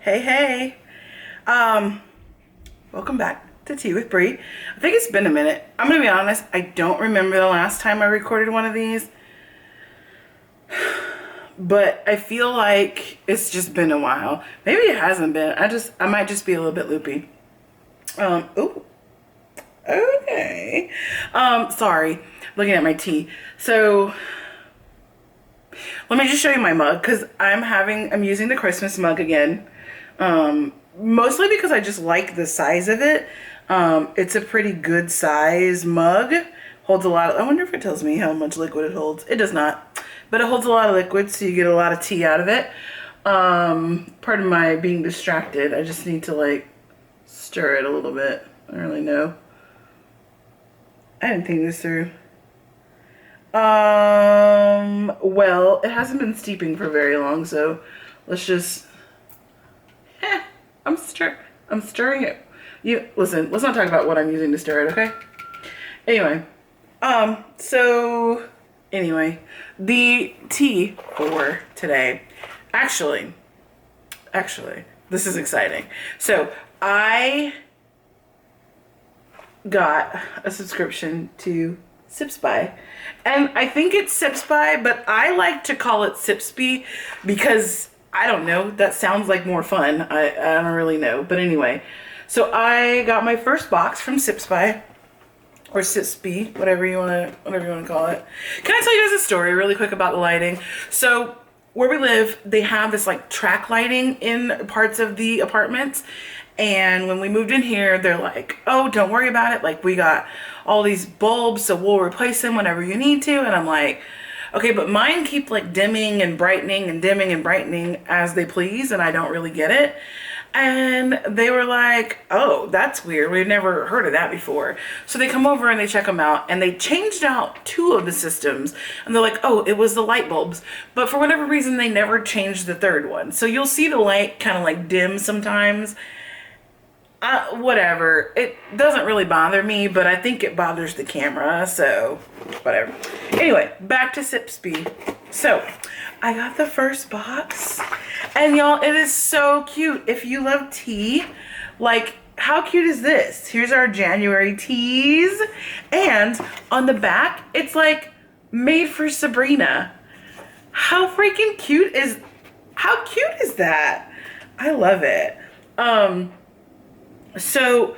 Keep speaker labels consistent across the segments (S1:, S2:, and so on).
S1: Hey, hey. Um, Welcome back to Tea with Bree. I think it's been a minute. I'm gonna be honest, I don't remember the last time I recorded one of these, but I feel like it's just been a while. Maybe it hasn't been. I might just be a little bit loopy. Ooh, okay. Sorry, looking at my tea. So, let me just show you my mug, because I'm using the Christmas mug again. Mostly because I just like the size of it. It's a pretty good size mug. Holds a lot of, I wonder if it tells me how much liquid it holds. It does not. But it holds a lot of liquid, so you get a lot of tea out of it. Pardon my being distracted. I just need to like stir it a little bit. I don't really know. I didn't think this through. Well, it hasn't been steeping for very long, so let's just I'm stirring it. Listen, let's not talk about what I'm using to stir it, okay? Anyway, the tea for today. Actually, this is exciting. So, I got a subscription to Sipspy. And I think it's Sipspy, but I like to call it Sipspy because I don't know, that sounds like more fun. I don't really know. But anyway, so I got my first box from Sipspy, or Sipspy, whatever you want to call it. Can I tell you guys a story really quick about the lighting? So where we live, they have this like track lighting in parts of the apartments. And when we moved in here, they're like, oh, don't worry about it. Like, we got all these bulbs, so we'll replace them whenever you need to. And I'm like, okay, but mine keep like dimming and brightening and dimming and brightening as they please, and I don't really get it. And they were like, oh, that's weird. We've never heard of that before. So they come over and they check them out, and they changed out 2 of the systems. And they're like, oh, it was the light bulbs. But for whatever reason, they never changed the 3rd one. So you'll see the light kind of like dim sometimes. Whatever. It doesn't really bother me, but I think it bothers the camera, so whatever. Anyway, back to Sipspy. So, I got the first box, and y'all, it is so cute. If you love tea, like, how cute is this? Here's our January teas, and on the back, it's like made for Sabrina. How cute is that? I love it. So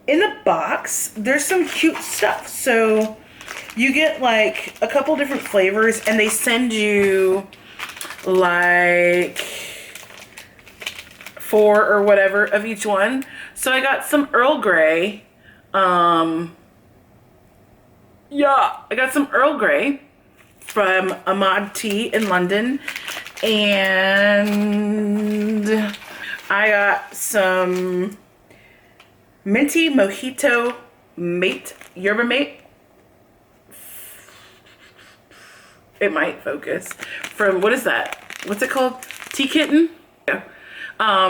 S1: in the box, there's some cute stuff. So you get like a couple different flavors, and they send you like 4 or whatever of each one. So I got some Earl Grey. I got some Earl Grey from Ahmad Tea in London. And I got some Minty Mojito Mate, Yerba Mate. It might focus. From, what is that? What's it called? Tea Kitten? Yeah.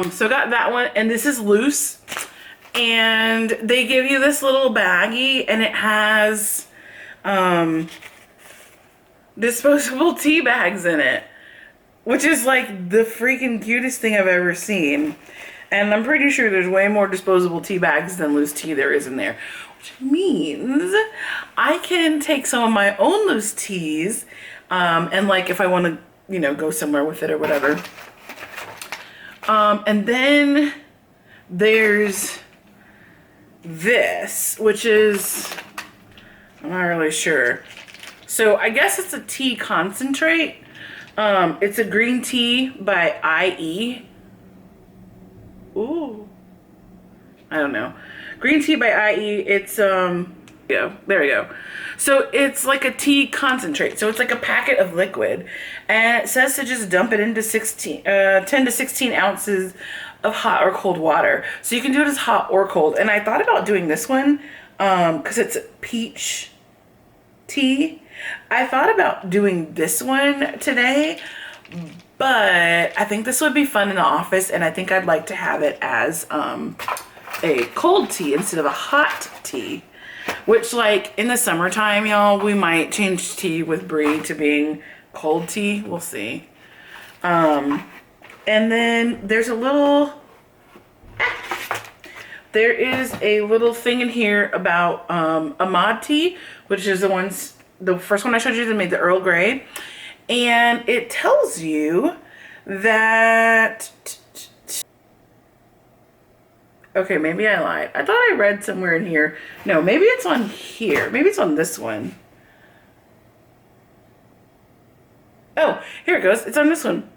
S1: So got that one, and this is loose. And they give you this little baggie, and it has disposable tea bags in it, which is like the freaking cutest thing I've ever seen. And I'm pretty sure there's way more disposable tea bags than loose tea there is in there. Which means I can take some of my own loose teas, and like if I want to, go somewhere with it or whatever. And then there's this, which is, I'm not really sure. So I guess it's a tea concentrate. It's a green tea by IE. Ooh, I don't know. Green tea by IE. It's there we go. So it's like a tea concentrate. So it's like a packet of liquid, and it says to just dump it into 10 to 16 ounces of hot or cold water. So you can do it as hot or cold. And I thought about doing this one because it's peach tea. I thought about doing this one today, but I think this would be fun in the office, and I think I'd like to have it as a cold tea instead of a hot tea. Which, like, in the summertime, y'all, we might change tea with Brie to being cold tea. We'll see. And then there's a little there is a little thing in here about Ahmad tea, which is the first one I showed you that made the Earl Grey. And it tells you that, okay, maybe I lied. I thought I read somewhere in here. No, maybe it's on here. Maybe it's on this one. Oh, here it goes. It's on this one.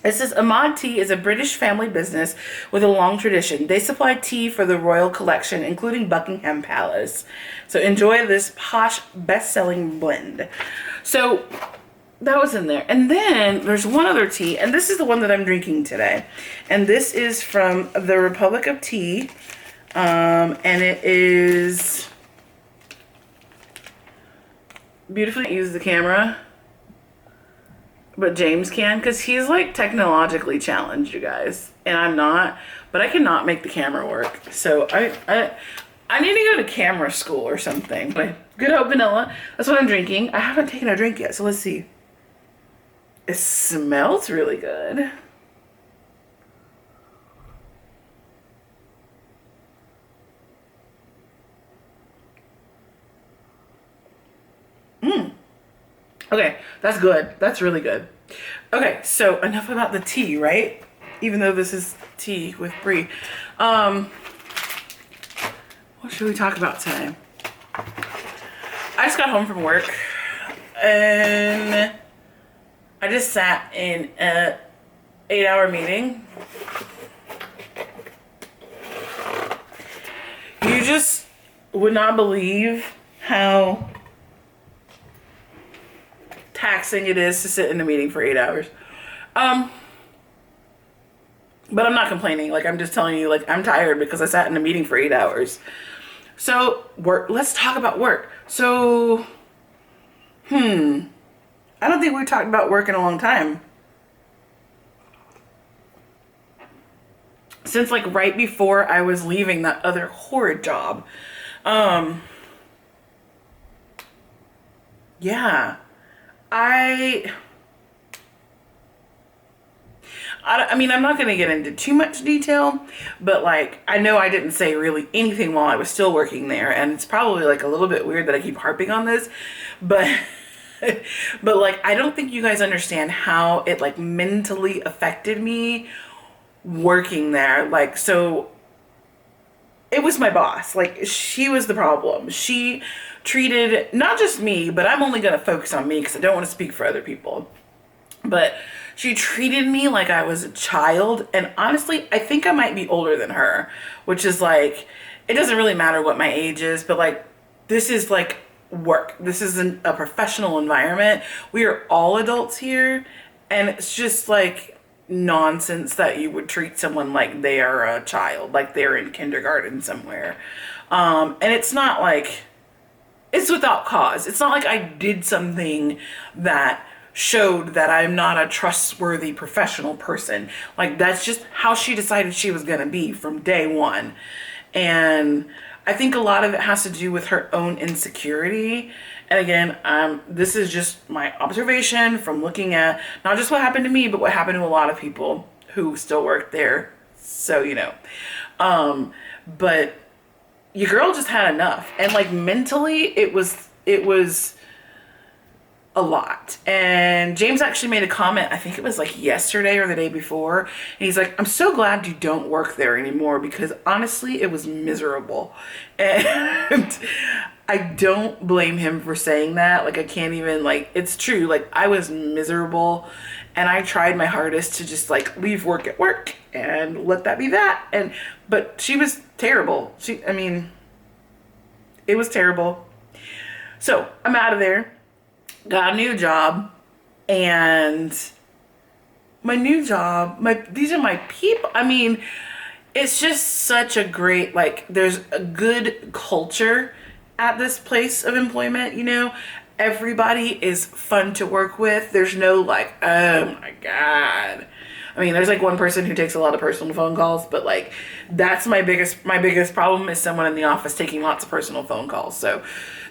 S1: It says Ahmad Tea is a British family business with a long tradition. They supply tea for the royal collection, including Buckingham Palace. So enjoy this posh, best-selling blend. So that was in there. And then there's one other tea, and this is the one that I'm drinking today. And this is from the Republic of Tea. And it is beautifully use the camera. But James can, because he's like technologically challenged, you guys, and I'm not. But I cannot make the camera work, so I need to go to camera school or something. But Good Hope Vanilla. That's what I'm drinking. I haven't taken a drink yet, so let's see. It smells really good. Okay, that's good. That's really good. Okay, so enough about the tea, right? Even though this is tea with Brie. What should we talk about today? I just got home from work and I just sat in an 8-hour meeting. You just would not believe how taxing it is to sit in a meeting for 8 hours. But I'm not complaining. Like, I'm just telling you, like, I'm tired because I sat in a meeting for 8 hours. So, work. Let's talk about work. So, I don't think we've talked about work in a long time. Since, like, right before I was leaving that other horrid job. Yeah. I mean, I'm not going to get into too much detail, but like, I know I didn't say really anything while I was still working there, and it's probably like a little bit weird that I keep harping on this, but but like, I don't think you guys understand how it like mentally affected me working there. Like, so it was my boss. Like, she was the problem. She treated not just me, but I'm only going to focus on me because I don't want to speak for other people. But she treated me like I was a child. And honestly, I think I might be older than her, which is like, it doesn't really matter what my age is, but like, this is like work. This isn't a professional environment. We are all adults here. And it's just like nonsense that you would treat someone like they are a child, like they're in kindergarten somewhere. And it's not like, it's without cause. It's not like I did something that showed that I'm not a trustworthy professional person. Like, that's just how she decided she was going to be from day one. And I think a lot of it has to do with her own insecurity. And again, this is just my observation from looking at not just what happened to me, but what happened to a lot of people who still work there. So, you know, but your girl just had enough. And like mentally, it was a lot. And James actually made a comment, I think it was like yesterday or the day before, and he's like, I'm so glad you don't work there anymore because honestly it was miserable. And I don't blame him for saying that. Like, I can't even, like, it's true. Like, I was miserable and I tried my hardest to just like leave work at work and let that be that. But she was terrible. I mean, it was terrible. So I'm out of there. Got a new job, and my new job, these are my people. I mean, it's just such a great, like, there's a good culture at this place of employment, you know. Everybody is fun to work with. There's no like, oh my God. I mean, there's like one person who takes a lot of personal phone calls, but like, that's my biggest problem is someone in the office taking lots of personal phone calls. So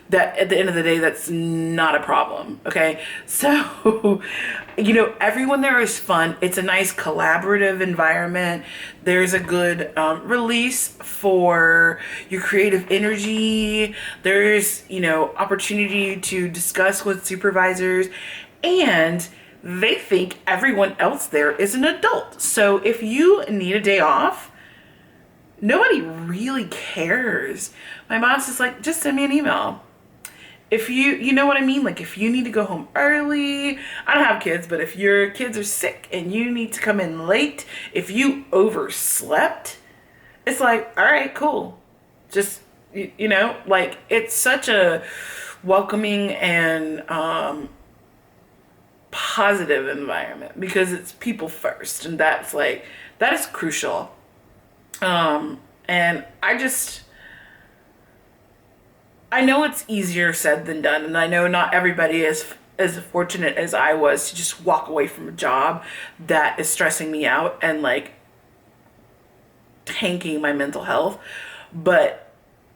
S1: that at the end of the day, that's not a problem. Okay. So, everyone there is fun. It's a nice collaborative environment. There's a good release for your creative energy. There's, opportunity to discuss with supervisors, and they think everyone else there is an adult. So if you need a day off, nobody really cares. My boss is like, just send me an email. If you know what I mean? Like, if you need to go home early, I don't have kids, but if your kids are sick and you need to come in late, if you overslept, it's like, all right, cool. Just, like, it's such a welcoming and positive environment because it's people first. And that is crucial. And I know it's easier said than done, and I know not everybody is as fortunate as I was to just walk away from a job that is stressing me out and like tanking my mental health. But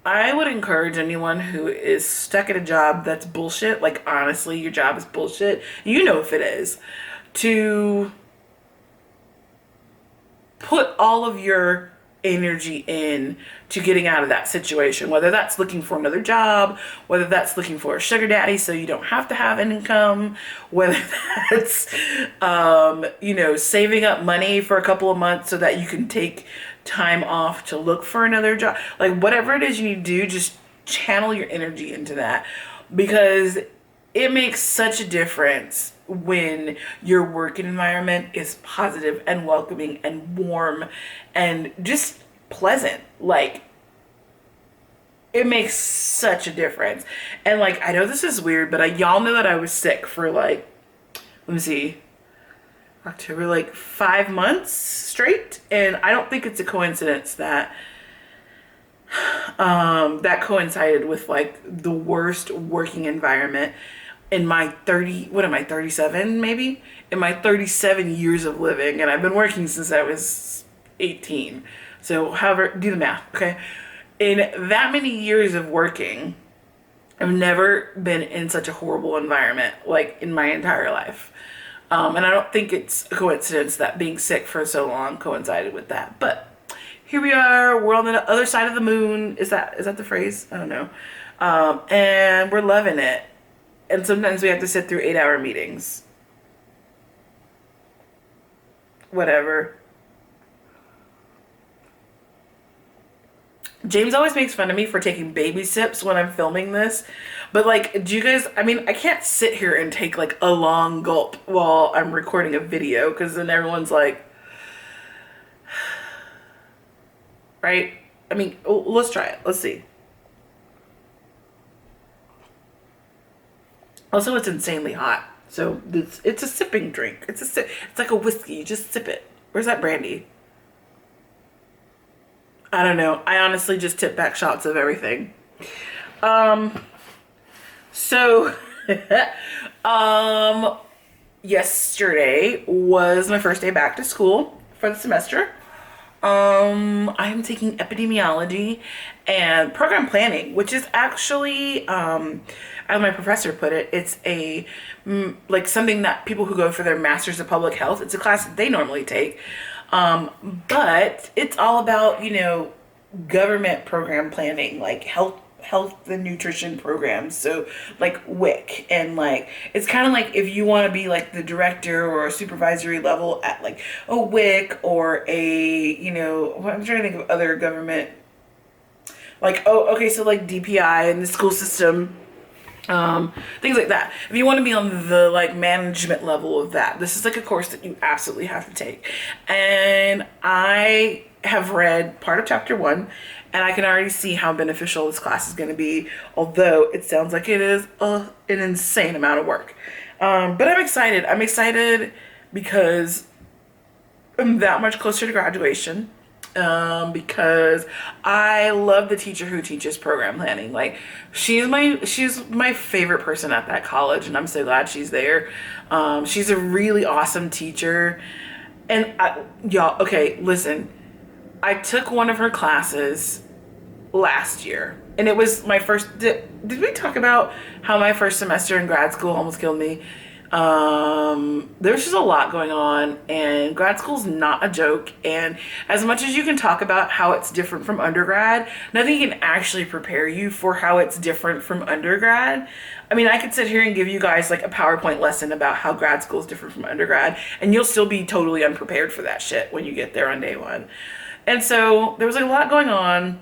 S1: I would encourage anyone who is stuck at a job that's bullshit, like honestly, your job is bullshit, if it is, to put all of your energy in to getting out of that situation, whether that's looking for another job, whether that's looking for a sugar daddy so you don't have to have an income, whether that's saving up money for a couple of months so that you can take time off to look for another job. Like, whatever it is you need to do, just channel your energy into that, because it makes such a difference when your work environment is positive and welcoming and warm and just pleasant. Like, it makes such a difference. And like, I know this is weird, but y'all know that I was sick for like, let me see, October, like 5 months straight. And I don't think it's a coincidence that that coincided with like the worst working environment in my 37 maybe? In my 37 years of living. And I've been working since I was 18. So however, do the math, okay? In that many years of working, I've never been in such a horrible environment, like in my entire life. And I don't think it's a coincidence that being sick for so long coincided with that. But here we are, we're on the other side of the moon. Is that the phrase? I don't know. And we're loving it. And sometimes we have to sit through 8-hour meetings. Whatever. James always makes fun of me for taking baby sips when I'm filming this. But like, do you guys, I can't sit here and take like a long gulp while I'm recording a video, because then everyone's like, right? Let's try it. Let's see. Also, it's insanely hot. So it's a sipping drink. It's like a whiskey. You just sip it. Where's that brandy? I don't know. I honestly just tip back shots of everything. So, yesterday was my first day back to school for the semester. I'm taking epidemiology and program planning, which is actually, as my professor put it, it's like something that people who go for their Masters of Public Health, it's a class that they normally take. But it's all about, government program planning, like health and nutrition programs. So like WIC, and like, it's kind of like if you want to be like the director or a supervisory level at like a WIC or I'm trying to think of other government, like, so like DPI and the school system, things like that. If you want to be on the like management level of that, this is like a course that you absolutely have to take. And I have read part of chapter 1, and I can already see how beneficial this class is going to be, although it sounds like it is an insane amount of work. But I'm excited. I'm excited because I'm that much closer to graduation. Because I love the teacher who teaches program planning. Like, she's my favorite person at that college, and I'm so glad she's there. She's a really awesome teacher. And y'all, okay, listen. I took one of her classes last year, and it was my first. Did we talk about how my first semester in grad school almost killed me? There's just a lot going on, and grad school's not a joke. And as much as you can talk about how it's different from undergrad, nothing can actually prepare you for how it's different from undergrad. I mean, I could sit here and give you guys like a PowerPoint lesson about how grad school is different from undergrad, and you'll still be totally unprepared for that shit when you get there on day one. And so there was like a lot going on.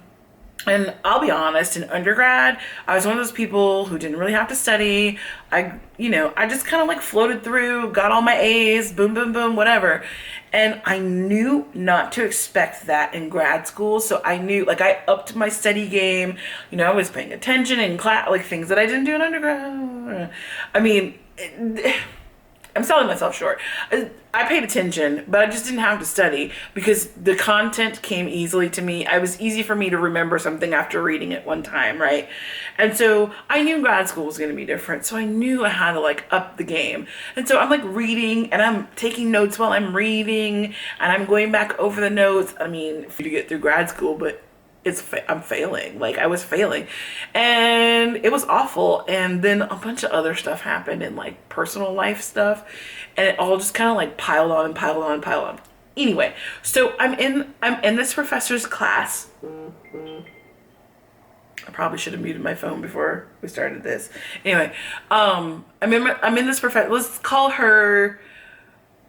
S1: And I'll be honest, in undergrad, I was one of those people who didn't really have to study. I just kind of like floated through, got all my A's, boom, boom, boom, whatever. And I knew not to expect that in grad school. So I knew, like, I upped my study game. I was paying attention in class, like things that I didn't do in undergrad. I mean, I'm selling myself short. I paid attention, but I just didn't have to study because the content came easily to me. It was easy for me to remember something after reading it one time, right? And so I knew grad school was going to be different. So I knew I had to like up the game. And so I'm like reading and I'm taking notes while I'm reading and I'm going back over the notes. I mean, for you to get through grad school, but I'm failing. Like I was failing and it was awful. And then a bunch of other stuff happened and like personal life stuff and it all just kind of like piled on and piled on and piled on. Anyway, so I'm in this professor's class. I probably should have muted my phone before we started this. Anyway, I'm in this professor. Let's call her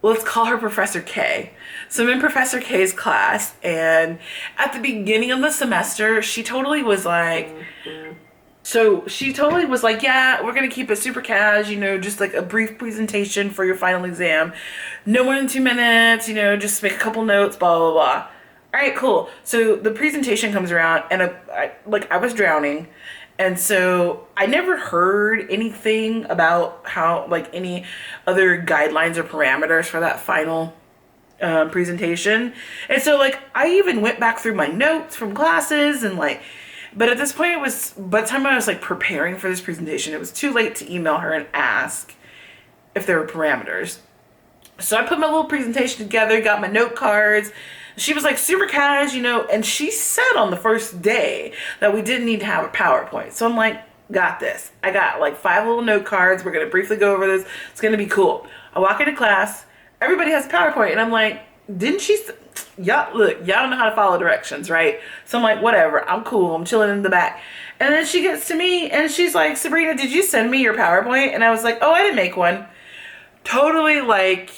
S1: Professor K. So I'm in Professor K's class, and at the beginning of the semester, she totally was like, yeah, we're going to keep it super cash, just like a brief presentation for your final exam. No more than 2 minutes, just make a couple notes, blah, blah, blah. All right, cool. So the presentation comes around, and I was drowning. And so I never heard anything about how, like, any other guidelines or parameters for that final presentation. And so, like, I even went back through my notes from classes and, like, but at this point by the time I was, like, preparing for this presentation, it was too late to email her and ask if there were parameters. So I put my little presentation together, got my note cards. She was like super cash, and she said on the first day that we didn't need to have a PowerPoint. So I'm like, got this. I got like 5 little note cards. We're going to briefly go over this. It's going to be cool. I walk into class. Everybody has a PowerPoint. And I'm like, didn't she? Y'all don't know how to follow directions, right? So I'm like, whatever. I'm cool. I'm chilling in the back. And then she gets to me and she's like, Sabrina, did you send me your PowerPoint? And I was like, oh, I didn't make one. Totally like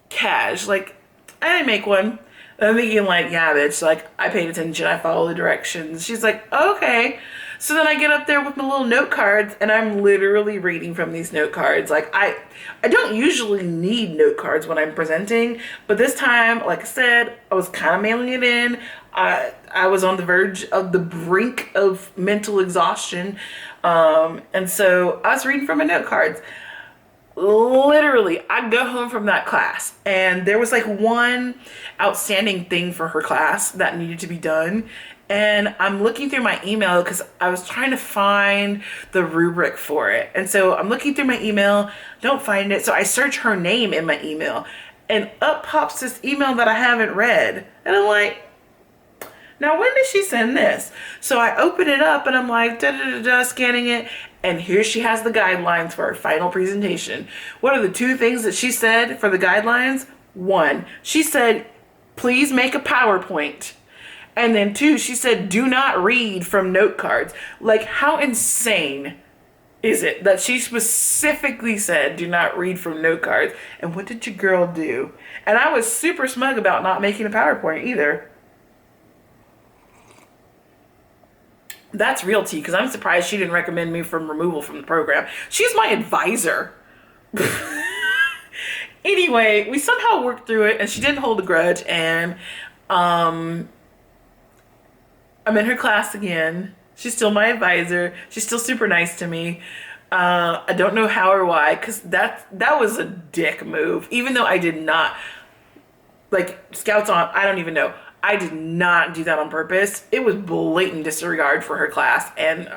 S1: cash. Like, I didn't make one. I'm thinking like, yeah, bitch, like I paid attention, I followed the directions. She's like, okay. So then I get up there with my little note cards and I'm literally reading from these note cards. Like I don't usually need note cards when I'm presenting, but this time, like I said, I was kind of mailing it in. I was on the verge of the brink of mental exhaustion. And so I was reading from my note cards. Literally, I go home from that class and there was like one outstanding thing for her class that needed to be done. And I'm looking through my email because I was trying to find the rubric for it. And so I'm looking through my email, don't find it. So I search her name in my email and up pops this email that I haven't read. And I'm like, now when did she send this? So I open it up and I'm like, scanning it. And here she has the guidelines for her final presentation. What are the 2 things that she said for the guidelines? 1, she said, please make a PowerPoint. And then 2, she said, do not read from note cards. Like, how insane is it that she specifically said, do not read from note cards? And what did your girl do? And I was super smug about not making a PowerPoint either. That's real tea, because I'm surprised she didn't recommend me from removal from the program. She's my advisor. Anyway, we somehow worked through it, and she didn't hold a grudge, and I'm in her class again. She's still my advisor. She's still super nice to me. I don't know how or why, because that was a dick move. Even though I did not, like, Scouts on, I don't even know. I did not do that on purpose. It was blatant disregard for her class. And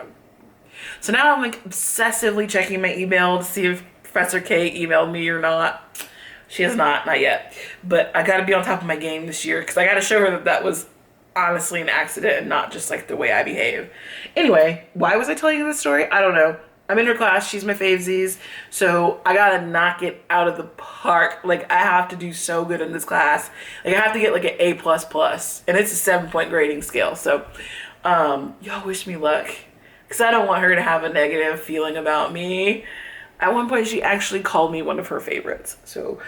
S1: so now I'm like obsessively checking my email to see if Professor K emailed me or not. She has not yet. But I got to be on top of my game this year because I got to show her that was honestly an accident and not just like the way I behave. Anyway, why was I telling you this story? I don't know. I'm in her class. She's my favesies. So I gotta knock it out of the park. Like, I have to do so good in this class. Like, I have to get like an A++. And it's a 7-point grading scale. So y'all wish me luck. Because I don't want her to have a negative feeling about me. At one point, she actually called me one of her favorites. So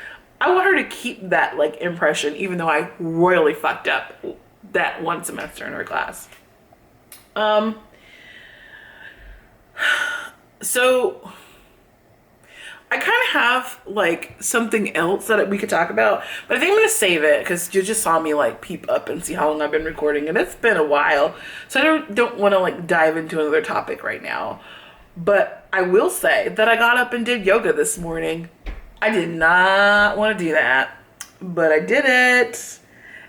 S1: I want her to keep that like impression, even though I royally fucked up that one semester in her class. So I kind of have like something else that we could talk about, but I think I'm gonna save it because you just saw me like peep up and see how long I've been recording, and it's been a while. So I don't want to like dive into another topic right now. But I will say that I got up and did yoga this morning. I did not want to do that, but I did it.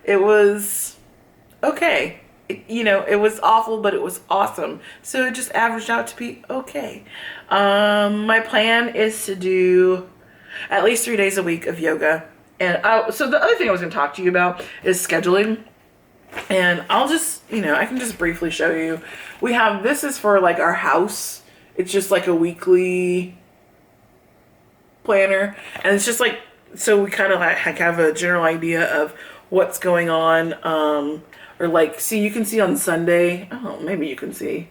S1: It was okay. It was awful, but it was awesome. So it just averaged out to be okay. My plan is to do at least 3 days a week of yoga. And so the other thing I was going to talk to you about is scheduling. And I'll just, I can just briefly show you. This is for like our house. It's just like a weekly planner. And it's just like, so we kind of like have a general idea of what's going on. Or like, see, you can see on Sunday. Oh, maybe you can see.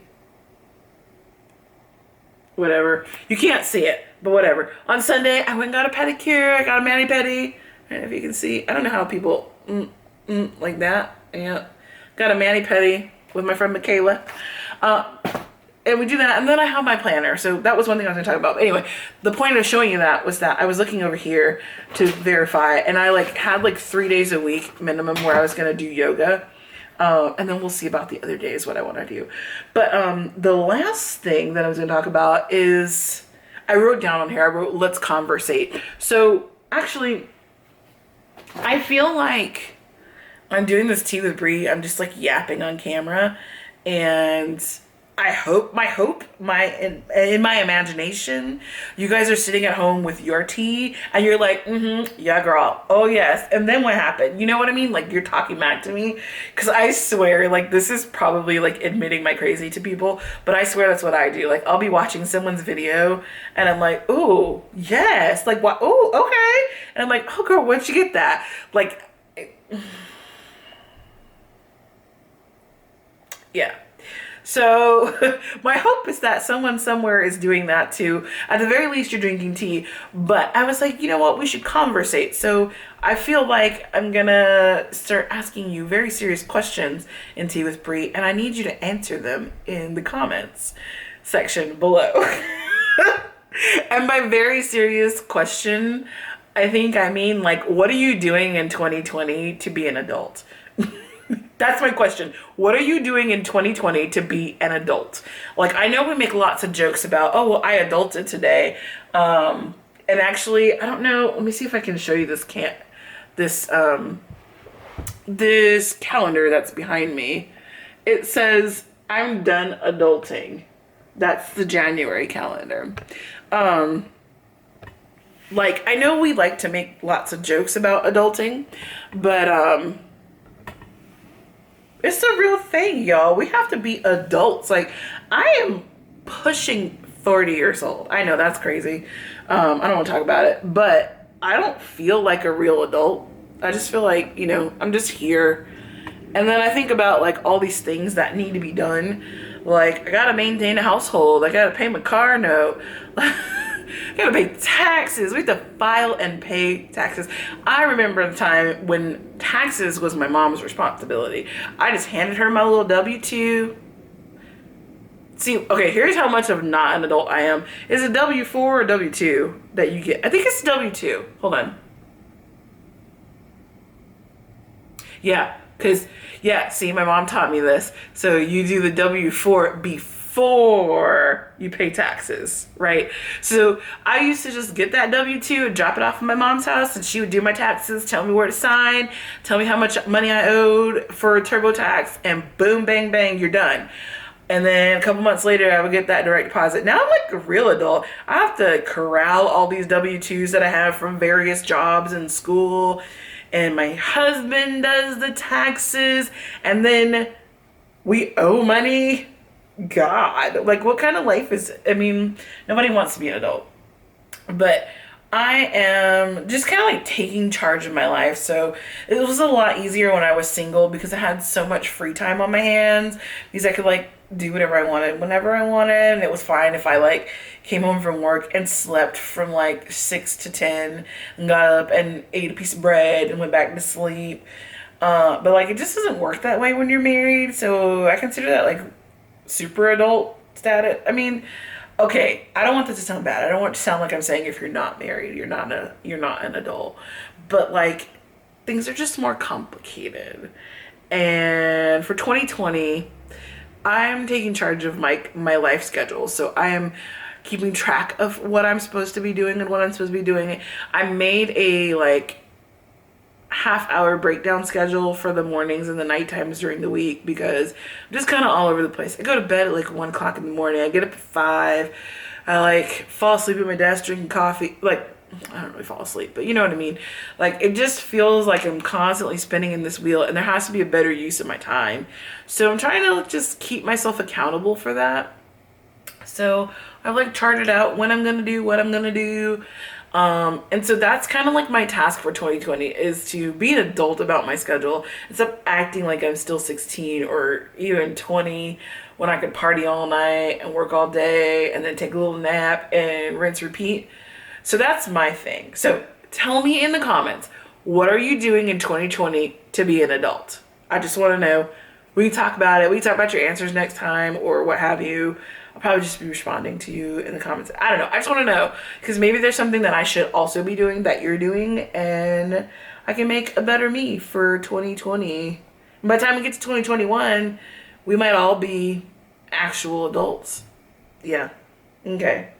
S1: Whatever. You can't see it, but whatever. On Sunday, I went and got a pedicure. I got a mani-pedi. I don't know if you can see. I don't know how people like that. Yeah. Got a mani-pedi with my friend Michaela. And we do that, and then I have my planner. So that was one thing I was going to talk about. But anyway, the point of showing you that was that I was looking over here to verify, and I had 3 days a week minimum where I was going to do yoga. And then we'll see about the other days what I want to do. But the last thing that I was going to talk about is, I wrote down on here, let's conversate. So actually, I feel like I'm doing this tea with Brie. I'm just like yapping on camera, and in my imagination, you guys are sitting at home with your tea and you're like, yeah, girl. Oh yes. And then what happened? You know what I mean? Like, you're talking back to me. Cause I swear, like, this is probably like admitting my crazy to people, but I swear that's what I do. Like, I'll be watching someone's video and I'm like, oh yes. Like, what? Oh, okay. And I'm like, oh girl, where'd you get that? Like, yeah. So my hope is that someone somewhere is doing that too. At the very least, you're drinking tea. But I was like, you know what? We should conversate. So I feel like I'm going to start asking you very serious questions in Tea with Brie. And I need you to answer them in the comments section below. And by very serious question, I think I mean, like, what are you doing in 2020 to be an adult? That's my question. What are you doing in 2020 to be an adult? Like, I know we make lots of jokes about, oh, well, I adulted today. And actually, I don't know. Let me see if I can show you this this calendar that's behind me. It says, I'm done adulting. That's the January calendar. Like, I know we like to make lots of jokes about adulting, but, it's a real thing, y'all. We have to be adults. Like, I am pushing 40 years old. I know that's crazy. I don't want to talk about it, but I don't feel like a real adult. I just feel like, I'm just here. And then I think about like all these things that need to be done. Like, I got to maintain a household. I got to pay my car note. I gotta pay taxes. We have to file and pay taxes. I remember the time when taxes was my mom's responsibility. I just handed her my little W-2. See, okay, here's how much of not an adult I am. Is it W-4 or W-2 that you get? I think it's W-2. Hold on. Yeah, see, my mom taught me this. So you do the W-4 before you pay taxes, right? So I used to just get that W-2 and drop it off at my mom's house, and she would do my taxes, tell me where to sign, tell me how much money I owed for TurboTax, and boom, bang, bang, you're done. And then a couple months later, I would get that direct deposit. Now I'm like a real adult. I have to corral all these W-2s that I have from various jobs and school. and my husband does the taxes, and then we owe money. God, like, what kind of life is it? I mean, nobody wants to be an adult, but I am just kind of like taking charge of my life. So it was a lot easier when I was single because I had so much free time on my hands, because I could like do whatever I wanted whenever I wanted. And it was fine if I like came home from work and slept from like 6 to 10 and got up and ate a piece of bread and went back to sleep. But like, it just doesn't work that way when you're married. So I consider that like super adult status. I mean, okay, I don't want this to sound bad. I don't want it to sound like I'm saying if you're not married, you're not an adult. But like, things are just more complicated. And for 2020, I'm taking charge of my life schedule. So I am keeping track of what I'm supposed to be doing and what I'm supposed to be doing. I made a like half-hour breakdown schedule for the mornings and the night times during the week, because I'm just kind of all over the place. I go to bed at like 1 o'clock in the morning. I get up at 5. I like fall asleep at my desk drinking coffee. Like, I don't really fall asleep, but you know what I mean. Like, it just feels like I'm constantly spinning in this wheel, and there has to be a better use of my time. So I'm trying to just keep myself accountable for that. So I've like charted out when I'm gonna do what I'm gonna do. And so that's kind of like my task for 2020, is to be an adult about my schedule and stop acting like I'm still 16 or even 20, when I could party all night and work all day and then take a little nap and rinse repeat. So that's my thing. So tell me in the comments, what are you doing in 2020 to be an adult? I just want to know. We can talk about it. We can talk about your answers next time or what have you. I'll probably just be responding to you in the comments. I don't know. I just want to know, because maybe there's something that I should also be doing that you're doing, and I can make a better me for 2020. And by the time we get to 2021, we might all be actual adults. Yeah. Okay.